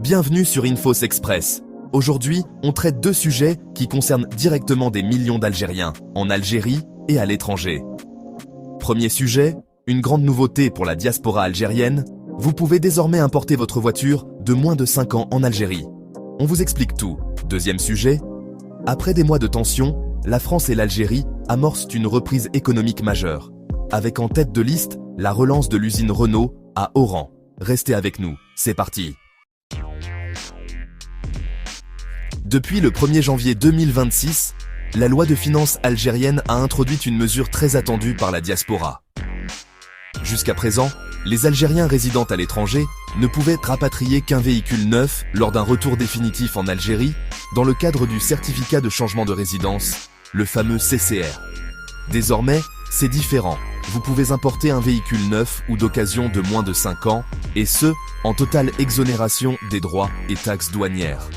Bienvenue sur Infos Express. Aujourd'hui, on traite deux sujets qui concernent directement des millions d'Algériens, en Algérie et à l'étranger. Premier sujet, une grande nouveauté pour la diaspora algérienne, vous pouvez désormais importer votre voiture de moins de 5 ans en Algérie. On vous explique tout. Deuxième sujet, après des mois de tension, la France et l'Algérie amorcent une reprise économique majeure, avec en tête de liste la relance de l'usine Renault à Oran. Restez avec nous, c'est parti. Depuis le 1er janvier 2026, la loi de finances algérienne a introduit une mesure très attendue par la diaspora. Jusqu'à présent, les Algériens résidant à l'étranger ne pouvaient rapatrier qu'un véhicule neuf lors d'un retour définitif en Algérie dans le cadre du certificat de changement de résidence, le fameux CCR. Désormais, c'est différent. Vous pouvez importer un véhicule neuf ou d'occasion de moins de 5 ans, et ce, en totale exonération des droits et taxes douanières.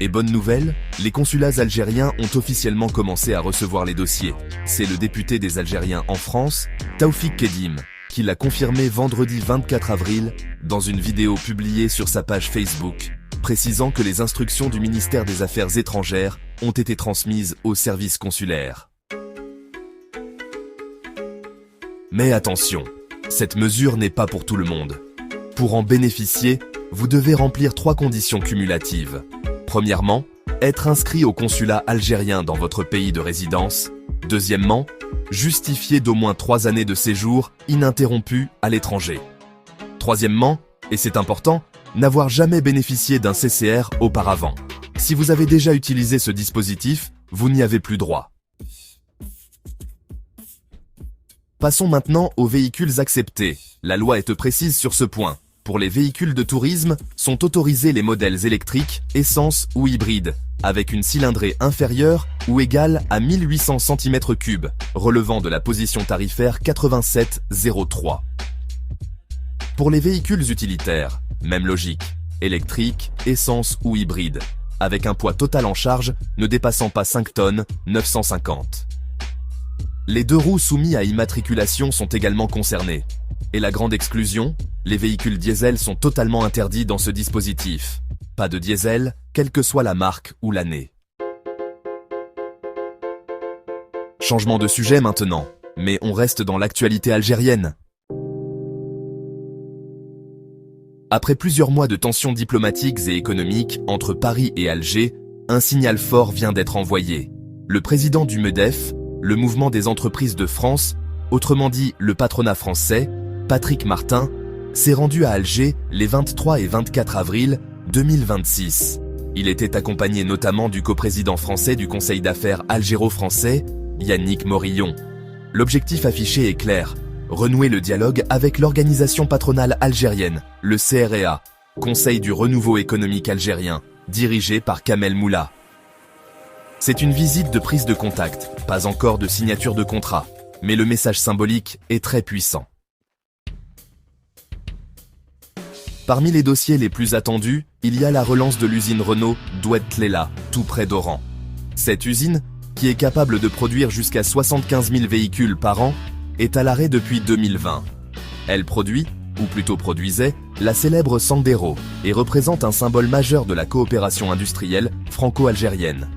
Et bonne nouvelle, les consulats algériens ont officiellement commencé à recevoir les dossiers. C'est le député des Algériens en France, Taoufik Kedim, qui l'a confirmé vendredi 24 avril dans une vidéo publiée sur sa page Facebook, précisant que les instructions du ministère des Affaires étrangères ont été transmises aux services consulaires. Mais attention, cette mesure n'est pas pour tout le monde. Pour en bénéficier, vous devez remplir 3 conditions cumulatives. Premièrement, être inscrit au consulat algérien dans votre pays de résidence. Deuxièmement, justifier d'au moins 3 années de séjour ininterrompu à l'étranger. Troisièmement, et c'est important, n'avoir jamais bénéficié d'un CCR auparavant. Si vous avez déjà utilisé ce dispositif, vous n'y avez plus droit. Passons maintenant aux véhicules acceptés. La loi est précise sur ce point. Pour les véhicules de tourisme, sont autorisés les modèles électriques, essence ou hybrides, avec une cylindrée inférieure ou égale à 1800 cm3, relevant de la position tarifaire 8703. Pour les véhicules utilitaires, même logique, électrique, essence ou hybride, avec un poids total en charge ne dépassant pas 5 tonnes, 950. Les 2 roues soumis à immatriculation sont également concernés. Et la grande exclusion, les véhicules diesel sont totalement interdits dans ce dispositif. Pas de diesel, quelle que soit la marque ou l'année. Changement de sujet maintenant, mais on reste dans l'actualité algérienne. Après plusieurs mois de tensions diplomatiques et économiques entre Paris et Alger, un signal fort vient d'être envoyé. Le président du MEDEF, le mouvement des entreprises de France, autrement dit le patronat français, Patrick Martin, s'est rendu à Alger les 23 et 24 avril 2026. Il était accompagné notamment du coprésident français du Conseil d'affaires algéro-français, Yannick Morillon. L'objectif affiché est clair, renouer le dialogue avec l'organisation patronale algérienne, le CREA, Conseil du renouveau économique algérien, dirigé par Kamel Moula. C'est une visite de prise de contact, pas encore de signature de contrat, mais le message symbolique est très puissant. Parmi les dossiers les plus attendus, il y a la relance de l'usine Renault d'Oued-Tlela, tout près d'Oran. Cette usine, qui est capable de produire jusqu'à 75 000 véhicules par an, est à l'arrêt depuis 2020. Elle produit, ou plutôt produisait, la célèbre Sandero et représente un symbole majeur de la coopération industrielle franco-algérienne.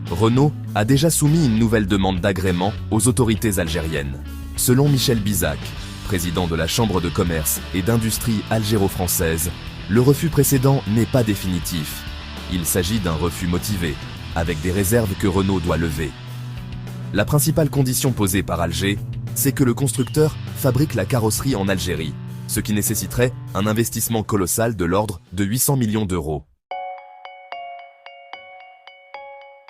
Renault a déjà soumis une nouvelle demande d'agrément aux autorités algériennes. Selon Michel Bizac, président de la Chambre de commerce et d'industrie algéro-française, le refus précédent n'est pas définitif. Il s'agit d'un refus motivé, avec des réserves que Renault doit lever. La principale condition posée par Alger, c'est que le constructeur fabrique la carrosserie en Algérie, ce qui nécessiterait un investissement colossal de l'ordre de 800 millions d'euros.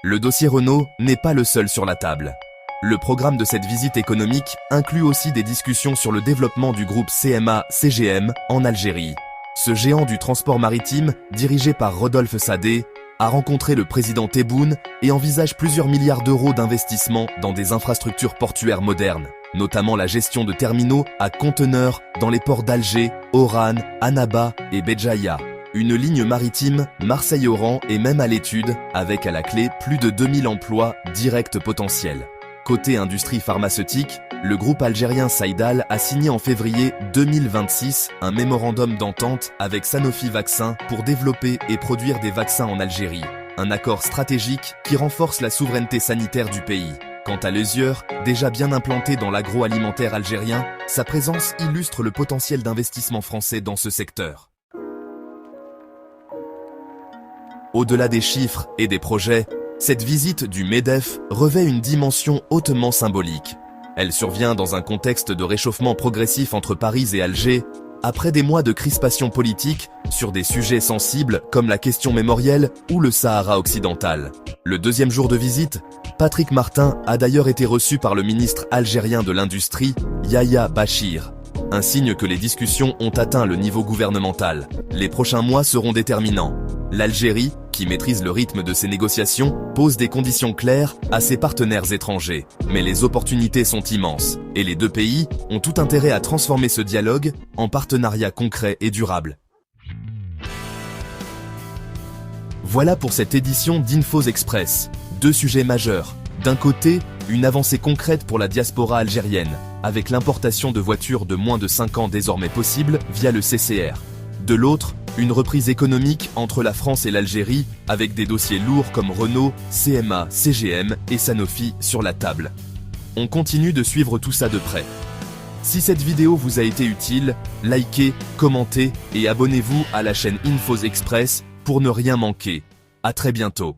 Le dossier Renault n'est pas le seul sur la table. Le programme de cette visite économique inclut aussi des discussions sur le développement du groupe CMA-CGM en Algérie. Ce géant du transport maritime, dirigé par Rodolphe Sadé, a rencontré le président Tebboune et envisage plusieurs milliards d'euros d'investissement dans des infrastructures portuaires modernes, notamment la gestion de terminaux à conteneurs dans les ports d'Alger, Oran, Annaba et Béjaïa. Une ligne maritime Marseille-Oran est même à l'étude, avec à la clé plus de 2000 emplois directs potentiels. Côté industrie pharmaceutique, le groupe algérien Saïdal a signé en février 2026 un mémorandum d'entente avec Sanofi Vaccins pour développer et produire des vaccins en Algérie. Un accord stratégique qui renforce la souveraineté sanitaire du pays. Quant à Lezieur, déjà bien implanté dans l'agroalimentaire algérien, sa présence illustre le potentiel d'investissement français dans ce secteur. Au-delà des chiffres et des projets, cette visite du MEDEF revêt une dimension hautement symbolique. Elle survient dans un contexte de réchauffement progressif entre Paris et Alger, après des mois de crispation politique sur des sujets sensibles comme la question mémorielle ou le Sahara occidental. Le deuxième jour de visite, Patrick Martin a d'ailleurs été reçu par le ministre algérien de l'Industrie, Yahya Bachir. Un signe que les discussions ont atteint le niveau gouvernemental. Les prochains mois seront déterminants. L'Algérie, qui maîtrise le rythme de ces négociations, pose des conditions claires à ses partenaires étrangers. Mais les opportunités sont immenses, et les deux pays ont tout intérêt à transformer ce dialogue en partenariat concret et durable. Voilà pour cette édition d'Infos Express. Deux sujets majeurs. D'un côté, une avancée concrète pour la diaspora algérienne, avec l'importation de voitures de moins de 5 ans désormais possible via le CCR. De l'autre, une reprise économique entre la France et l'Algérie, avec des dossiers lourds comme Renault, CMA, CGM et Sanofi sur la table. On continue de suivre tout ça de près. Si cette vidéo vous a été utile, likez, commentez et abonnez-vous à la chaîne Infos Express pour ne rien manquer. À très bientôt.